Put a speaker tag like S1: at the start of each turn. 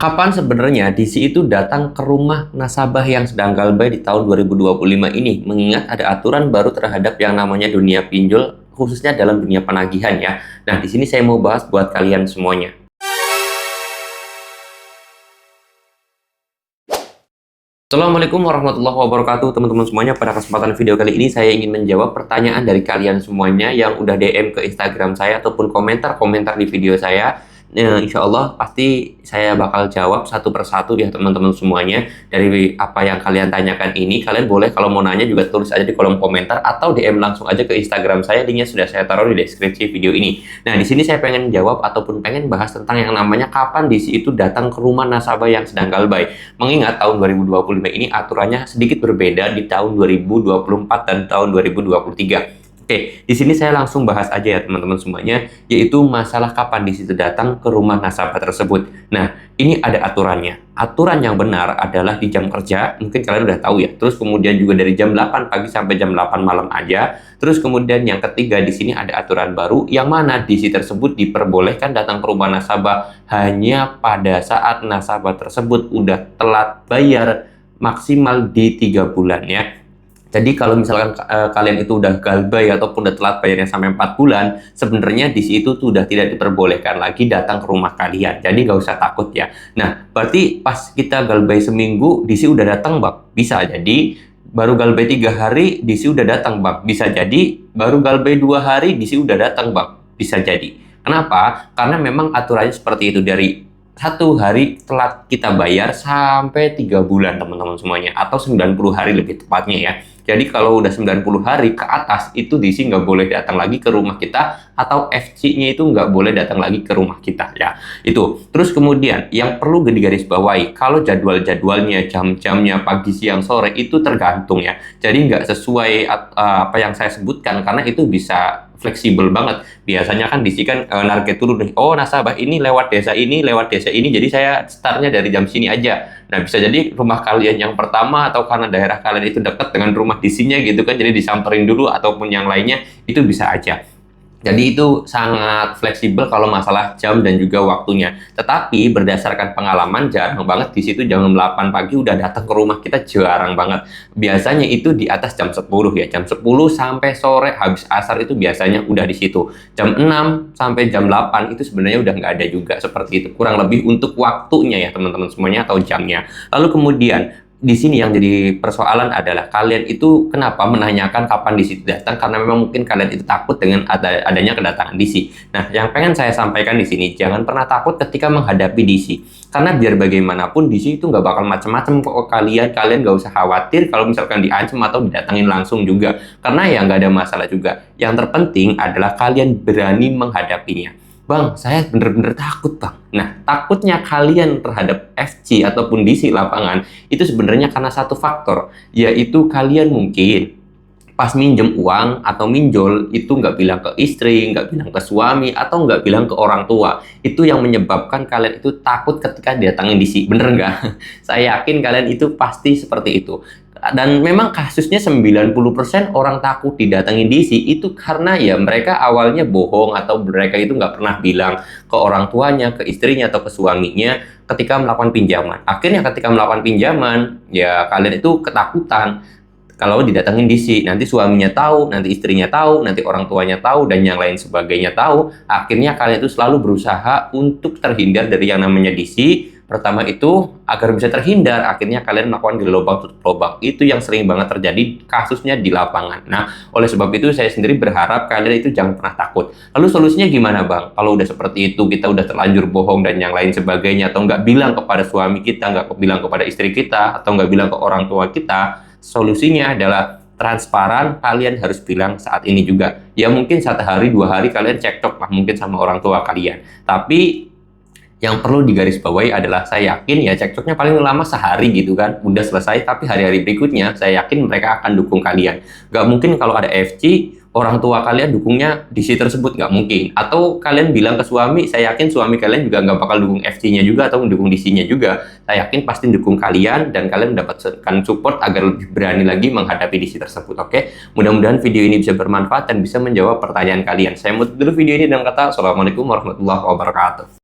S1: Kapan sebenarnya DC itu datang ke rumah nasabah yang sedang galbay di tahun 2025 ini? Mengingat ada aturan baru terhadap yang namanya dunia pinjol, khususnya dalam dunia penagihan ya. Nah, di sini saya mau bahas buat kalian semuanya. Assalamualaikum warahmatullahi wabarakatuh teman-teman semuanya. Pada kesempatan video kali ini saya ingin menjawab pertanyaan dari kalian semuanya yang udah DM ke Instagram saya ataupun komentar-komentar di video saya. Insya Allah pasti saya bakal jawab satu persatu ya teman-teman semuanya. Dari apa yang kalian tanyakan ini, kalian boleh kalau mau nanya juga tulis aja di kolom komentar atau DM langsung aja ke Instagram saya. Linknya sudah saya taruh di deskripsi video ini. Nah, di sini saya pengen jawab ataupun pengen bahas tentang yang namanya kapan DC itu datang ke rumah nasabah yang sedang galbay. Mengingat tahun 2025 ini aturannya sedikit berbeda di tahun 2024 dan tahun 2023. Oke, di sini saya langsung bahas aja ya teman-teman semuanya, yaitu masalah kapan di situ datang ke rumah nasabah tersebut. Nah, ini ada aturannya. Aturan yang benar adalah di jam kerja, mungkin kalian udah tahu ya. Terus kemudian juga dari jam 8 pagi sampai jam 8 malam aja. Terus kemudian yang ketiga di sini ada aturan baru, yang mana DC tersebut diperbolehkan datang ke rumah nasabah hanya pada saat nasabah tersebut udah telat bayar maksimal di 3 bulan ya. Jadi kalau misalkan kalian itu udah galbay ataupun udah telat bayarnya sampai 4 bulan, sebenarnya di situ tuh udah tidak diperbolehkan lagi datang ke rumah kalian. Jadi nggak usah takut ya. Nah, berarti pas kita galbay seminggu, DC udah datang, Bang. Bisa jadi baru galbay 3 hari, DC udah datang, Bang. Bisa jadi baru galbay 2 hari, DC udah datang, Bang. Bisa jadi. Kenapa? Karena memang aturannya seperti itu, dari 1 hari telat kita bayar sampai 3 bulan teman-teman semuanya, atau 90 hari lebih tepatnya ya. Jadi kalau udah 90 hari ke atas itu DC nggak boleh datang lagi ke rumah kita, atau FC-nya itu nggak boleh datang lagi ke rumah kita ya. Itu. Terus kemudian yang perlu digarisbawahi, kalau jadwal-jadwalnya, jam-jamnya pagi, siang, sore itu tergantung ya. Jadi nggak sesuai apa yang saya sebutkan, karena itu bisa fleksibel banget. Biasanya kan DC kan target dulu nih. Oh, nasabah ini lewat desa ini, jadi saya startnya dari jam sini aja. Nah, bisa jadi rumah kalian yang pertama atau karena daerah kalian itu dekat dengan rumah DC-nya gitu kan, jadi disamperin dulu ataupun yang lainnya, itu bisa aja. Jadi itu sangat fleksibel kalau masalah jam dan juga waktunya. Tetapi berdasarkan pengalaman jarang banget di situ jam 8 pagi udah datang ke rumah kita, jarang banget. Biasanya itu di atas jam 10 ya. Jam 10 sampai sore habis asar itu biasanya udah di situ. Jam 6 sampai jam 8 itu sebenarnya udah nggak ada juga, seperti itu. Kurang lebih untuk waktunya ya teman-teman semuanya, atau jamnya. Lalu kemudian di sini yang jadi persoalan adalah kalian itu kenapa menanyakan kapan DC datang, karena memang mungkin kalian itu takut dengan adanya kedatangan DC. Nah, yang pengen saya sampaikan di sini, jangan pernah takut ketika menghadapi DC, karena biar bagaimanapun DC itu nggak bakal macam-macam kok kalian nggak usah khawatir kalau misalkan diancam atau didatangin langsung juga, karena ya nggak ada masalah juga. Yang terpenting adalah kalian berani menghadapinya. Bang, saya bener-bener takut, Bang. Nah, takutnya kalian terhadap FC ataupun DC lapangan itu sebenarnya karena satu faktor, yaitu kalian mungkin pas minjem uang atau minjol itu nggak bilang ke istri, nggak bilang ke suami, atau nggak bilang ke orang tua. Itu yang menyebabkan kalian itu takut ketika didatangin DC. Bener nggak? Saya yakin kalian itu pasti seperti itu. Dan memang kasusnya 90% orang takut didatangin DC itu karena ya mereka awalnya bohong, atau mereka itu nggak pernah bilang ke orang tuanya, ke istrinya, atau ke suaminya ketika melakukan pinjaman. Akhirnya ketika melakukan pinjaman, ya kalian itu ketakutan kalau didatangin DC. Nanti suaminya tahu, nanti istrinya tahu, nanti orang tuanya tahu, dan yang lain sebagainya tahu. Akhirnya kalian itu selalu berusaha untuk terhindar dari yang namanya DC. Pertama itu agar bisa terhindar, akhirnya kalian melakukan gali lubang tutup lubang. Itu yang sering banget terjadi kasusnya di lapangan. Nah, oleh sebab itu saya sendiri berharap kalian itu jangan pernah takut. Lalu solusinya gimana, Bang? Kalau udah seperti itu, kita udah terlanjur bohong dan yang lain sebagainya, atau nggak bilang kepada suami kita, nggak bilang kepada istri kita, atau nggak bilang ke orang tua kita, solusinya adalah transparan. Kalian harus bilang saat ini juga. Ya mungkin 1 hari 2 hari kalian cekcok lah mungkin sama orang tua kalian. Tapi yang perlu digarisbawahi adalah, saya yakin ya cekcoknya paling lama sehari gitu kan, udah selesai. Tapi hari-hari berikutnya saya yakin mereka akan dukung kalian. Gak mungkin kalau ada FC orang tua kalian dukungnya DC tersebut, nggak mungkin. Atau kalian bilang ke suami, saya yakin suami kalian juga nggak bakal dukung FC-nya juga atau dukung DC-nya juga. Saya yakin pasti dukung kalian, dan kalian mendapatkan support agar lebih berani lagi menghadapi DC tersebut. Oke, mudah-mudahan video ini bisa bermanfaat dan bisa menjawab pertanyaan kalian. Saya mau tutup dulu video ini dengan kata Assalamualaikum warahmatullahi wabarakatuh.